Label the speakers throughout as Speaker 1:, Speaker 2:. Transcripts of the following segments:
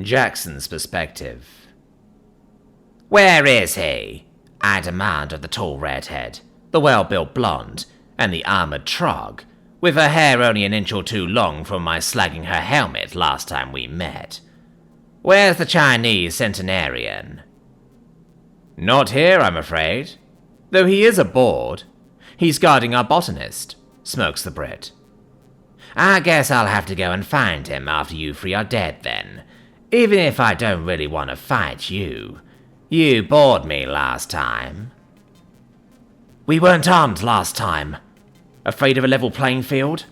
Speaker 1: Jackson's perspective. "Where is he?" I demand of the tall redhead, the well-built blonde, and the armored trog, with her hair only an inch or two long from my slagging her helmet last time we met. "Where's the Chinese centenarian?" "Not here, I'm afraid. Though he is aboard. He's guarding our botanist," smokes the Brit. "I guess I'll have to go and find him after you three are dead then, even if I don't really want to fight you. You bored me last time." "We weren't armed last time. Afraid of a level playing field?"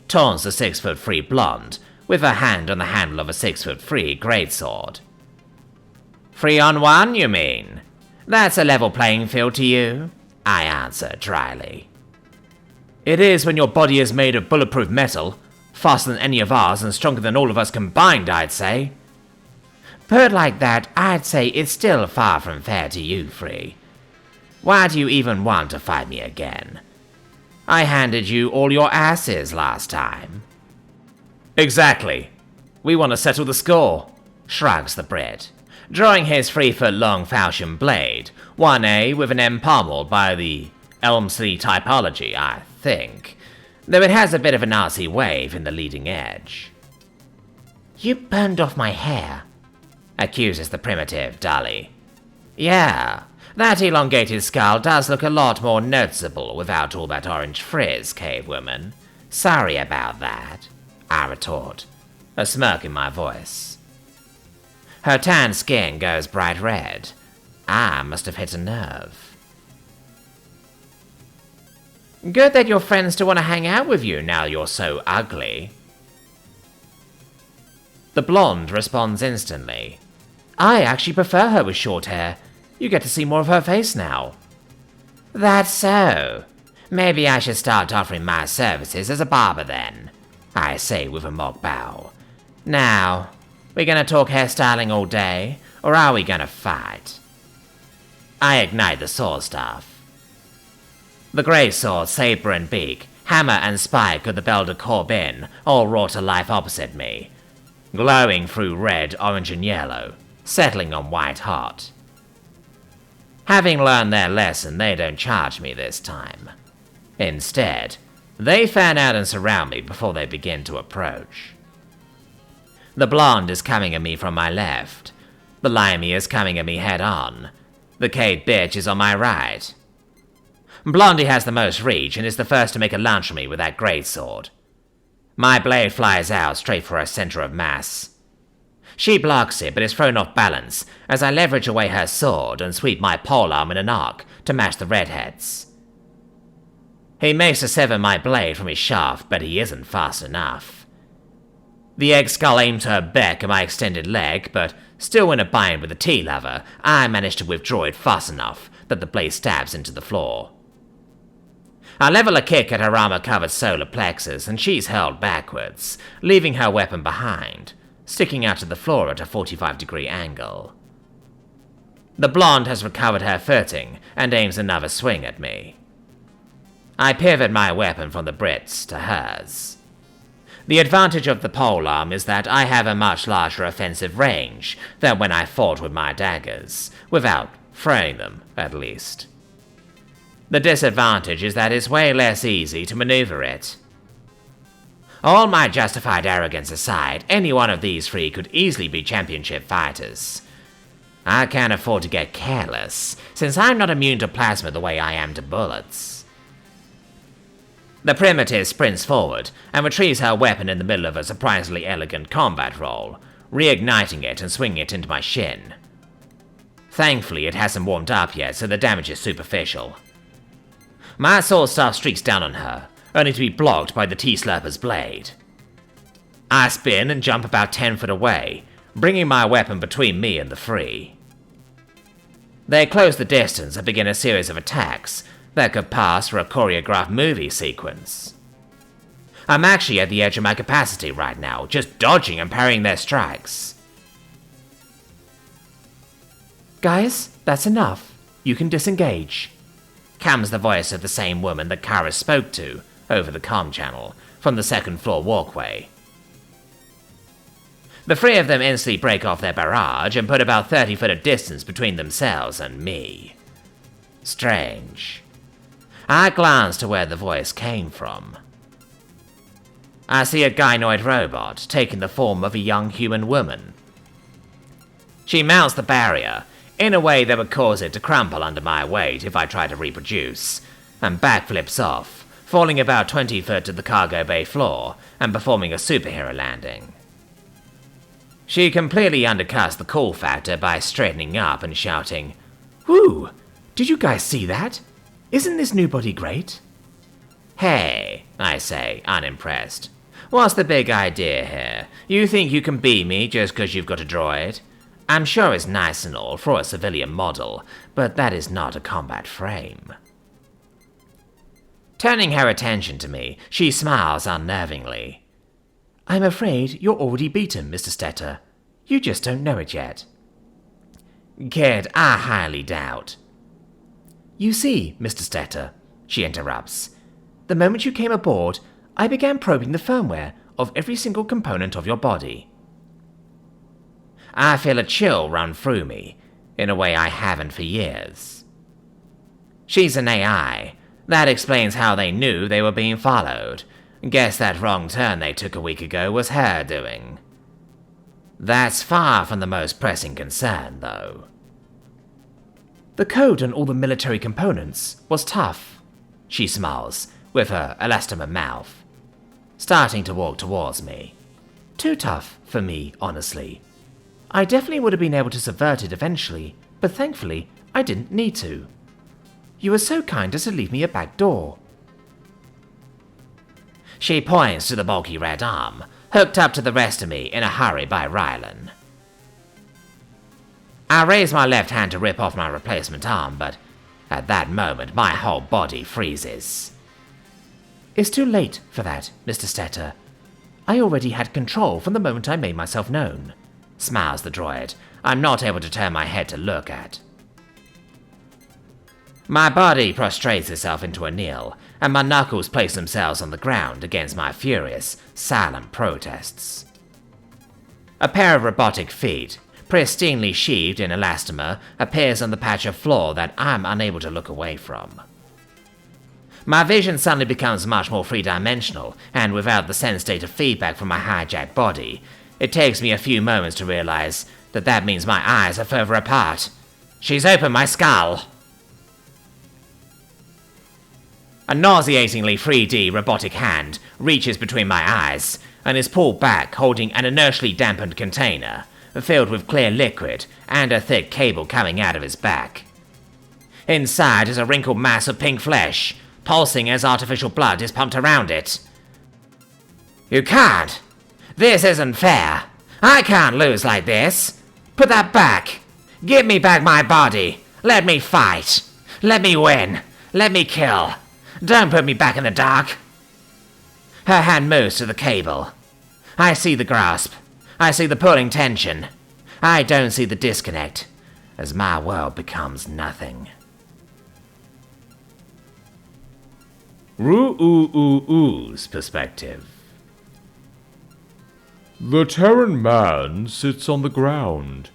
Speaker 1: taunts the 6'3" blonde, with her hand on the handle of a 6'3" greatsword. 3-on-1, you mean? That's a level playing field to you?" I answer dryly. "It is when your body is made of bulletproof metal, faster than any of ours and stronger than all of us combined, I'd say." "Put like that, I'd say it's still far from fair to you three. Why do you even want to fight me again? I handed you all your asses last time." "Exactly. We want to settle the score," shrugs the Brit, drawing his 3-foot-long falchion blade, 1A with an M pommeled by the Elmsley typology, I think, though it has a bit of an RC wave in the leading edge. "You burned off my hair," accuses the primitive dully. "Yeah, that elongated skull does look a lot more noticeable without all that orange frizz, cave woman. Sorry about that," I retort, a smirk in my voice. Her tan skin goes bright red. I must have hit a nerve. "Good that your friends still want to hang out with you now you're so ugly." The blonde responds instantly. "I actually prefer her with short hair. You get to see more of her face now." "That's so. Maybe I should start offering my services as a barber then," I say with a mock bow. "Now, we gonna talk hairstyling all day, or are we gonna fight?" I ignite the sword staff. The grey sword, saber and beak, hammer and spike of the Belle de Corbin all wrought to life opposite me, glowing through red, orange and yellow, settling on white hot. Having learned their lesson, they don't charge me this time. Instead, they fan out and surround me before they begin to approach. The blonde is coming at me from my left. The limey is coming at me head on. The Kate bitch is on my right. Blondie has the most reach and is the first to make a lunge for me with that greatsword. My blade flies out straight for her center of mass. She blocks it but is thrown off balance as I leverage away her sword and sweep my polearm in an arc to match the redhead's. He makes to sever my blade from his shaft, but he isn't fast enough. The egg skull aims her back at my extended leg, but still in a bind with the T-lever, I manage to withdraw it fast enough that the blade stabs into the floor. I level a kick at her armor-covered solar plexus, and she's hurled backwards, leaving her weapon behind, sticking out to the floor at a 45-degree angle. The blonde has recovered her footing and aims another swing at me. I pivot my weapon from the Brit's to hers. The advantage of the polearm is that I have a much larger offensive range than when I fought with my daggers, without throwing them, at least. The disadvantage is that it's way less easy to maneuver it. All my justified arrogance aside, any one of these three could easily be championship fighters. I can't afford to get careless, since I'm not immune to plasma the way I am to bullets. The primitive sprints forward and retrieves her weapon in the middle of a surprisingly elegant combat roll, reigniting it and swinging it into my shin. Thankfully, it hasn't warmed up yet, so the damage is superficial. My sword staff streaks down on her, only to be blocked by the T-Slurper's blade. I spin and jump about 10 foot away, bringing my weapon between me and the three. They close the distance and begin a series of attacks that could pass for a choreographed movie sequence. I'm actually at the edge of my capacity right now, just dodging and parrying their strikes. "Guys, that's enough. You can disengage," comes the voice of the same woman that Kara spoke to over the comm channel from the second floor walkway. The three of them instantly break off their barrage and put about 30 foot of distance between themselves and me. Strange. I glance to where the voice came from. I see a gynoid robot taking the form of a young human woman. She mounts the barrier in a way that would cause it to crumple under my weight if I try to reproduce, and backflips off, falling about 20 foot to the cargo bay floor and performing a superhero landing. She completely undercuts the cool factor by straightening up and shouting, "Woo! Did you guys see that? Isn't this new body great?" "Hey," I say, unimpressed. "What's the big idea here? You think you can beat me just because you've got a droid? I'm sure it's nice and all for a civilian model, but that is not a combat frame." Turning her attention to me, she smiles unnervingly. "I'm afraid you're already beaten, Mr. Stetter. You just don't know it yet." "Kid, I highly doubt." "You see, Mr. Stetter," she interrupts, "the moment you came aboard, I began probing the firmware of every single component of your body." I feel a chill run through me, in a way I haven't for years. She's an AI. That explains how they knew they were being followed. Guess that wrong turn they took a week ago was her doing. That's far from the most pressing concern, though. "The code on all the military components was tough," she smiles, with her elastomer mouth, starting to walk towards me. "Too tough for me, honestly. I definitely would have been able to subvert it eventually, but thankfully, I didn't need to. You were so kind as to leave me a back door." She points to the bulky red arm, hooked up to the rest of me in a hurry by Rylan. I raise my left hand to rip off my replacement arm, but at that moment my whole body freezes. "It's too late for that, Mr. Stetter. I already had control from the moment I made myself known," smiles the droid. I'm not able to turn my head to look at. My body prostrates itself into a kneel, and my knuckles place themselves on the ground against my furious, silent protests. A pair of robotic feet, pristinely sheathed in elastomer, appears on the patch of floor that I'm unable to look away from. My vision suddenly becomes much more three-dimensional, and without the sense data feedback from my hijacked body, it takes me a few moments to realize that means my eyes are further apart. She's opened my skull! A nauseatingly 3D robotic hand reaches between my eyes and is pulled back holding an inertially dampened container, filled with clear liquid and a thick cable coming out of his back. Inside is a wrinkled mass of pink flesh, pulsing as artificial blood is pumped around it. "You can't! This isn't fair! I can't lose like this! Put that back! Give me back my body! Let me fight! Let me win! Let me kill! Don't put me back in the dark!" Her hand moves to the cable. I see the grasp. I see the pulling tension. I don't see the disconnect, as my world becomes nothing. Ru-oo-oo-oo's perspective.
Speaker 2: The Terran man sits on the ground,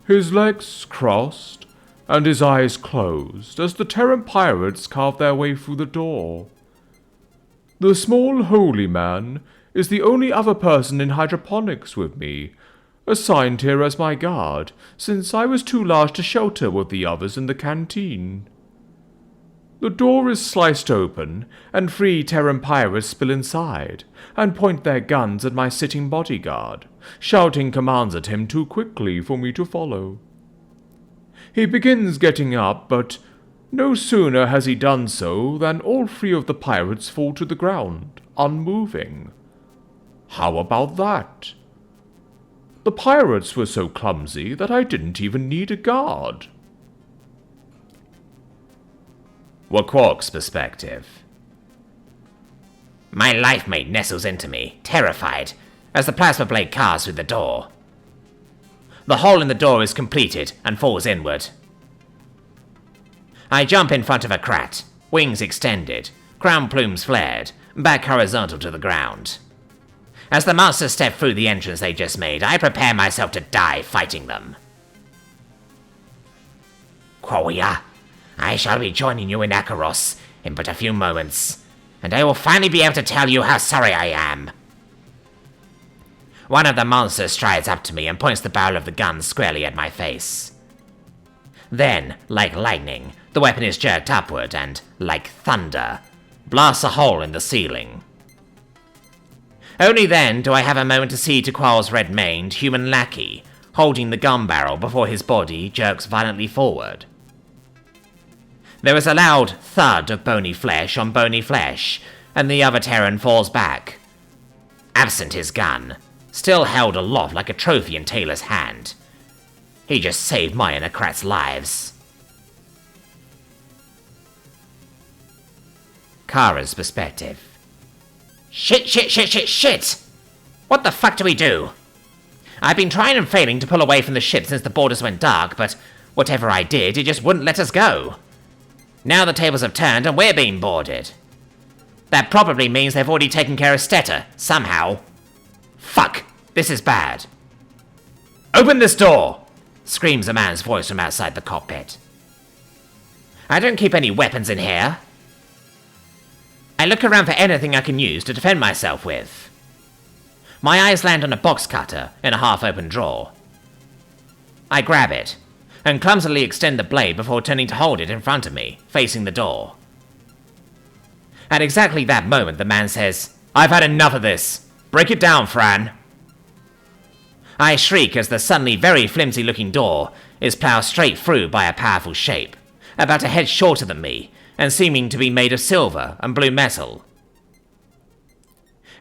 Speaker 2: his legs crossed and his eyes closed as the Terran pirates carve their way through the door. The small holy man is the only other person in hydroponics with me, assigned here as my guard, since I was too large to shelter with the others in the canteen. The door is sliced open, and 3 Terran pirates spill inside, and point their guns at my sitting bodyguard, shouting commands at him too quickly for me to follow. He begins getting up, but no sooner has he done so than all 3 of the pirates fall to the ground, unmoving. How about that? The pirates were so clumsy that I didn't even need a guard.
Speaker 1: Wakwok's perspective. My life mate nestles into me, terrified, as the plasma blade carves through the door. The hole in the door is completed and falls inward. I jump in front of a crat, wings extended, crown plumes flared, back horizontal to the ground. As the monsters step through the entrance they just made, I prepare myself to die fighting them. Quoia, I shall be joining you in Akaros in but a few moments, and I will finally be able to tell you how sorry I am. One of the monsters strides up to me and points the barrel of the gun squarely at my face. Then, like lightning, the weapon is jerked upward and, like thunder, blasts a hole in the ceiling. Only then do I have a moment to see Tuqual's red-maned human lackey holding the gun barrel before his body jerks violently forward. There is a loud thud of bony flesh on bony flesh, and the other Terran falls back. Absent his gun, still held aloft like a trophy in Taylor's hand. He just saved my and Akrat's lives. Kara's perspective. Shit! What the fuck do we do? I've been trying and failing to pull away from the ship since the borders went dark, but whatever I did, it just wouldn't let us go. Now the tables have turned and we're being boarded. That probably means they've already taken care of Stetter, somehow. Fuck, this is bad. Open this door! Screams a man's voice from outside the cockpit. I don't keep any weapons in here. I look around for anything I can use to defend myself with. My eyes land on a box cutter in a half-open drawer. I grab it, and clumsily extend the blade before turning to hold it in front of me, facing the door. At exactly that moment, the man says, "I've had enough of this. Break it down, Fran." I shriek as the suddenly very flimsy-looking door is ploughed straight through by a powerful shape, about a head shorter than me, and seeming to be made of silver and blue metal.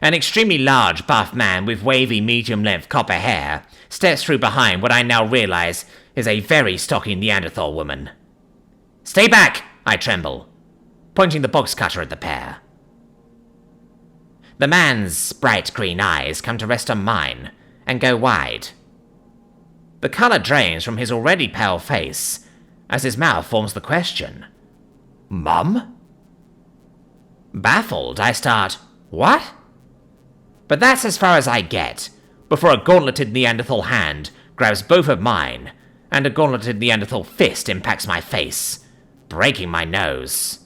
Speaker 1: An extremely large, buff man with wavy, medium-length copper hair steps through behind what I now realize is a very stocky Neanderthal woman. "Stay back!" I tremble, pointing the box cutter at the pair. The man's bright green eyes come to rest on mine and go wide. The color drains from his already pale face as his mouth forms the question. Mum? Baffled, I start, "What?" But that's as far as I get, before a gauntleted Neanderthal hand grabs both of mine, and a gauntleted Neanderthal fist impacts my face, breaking my nose.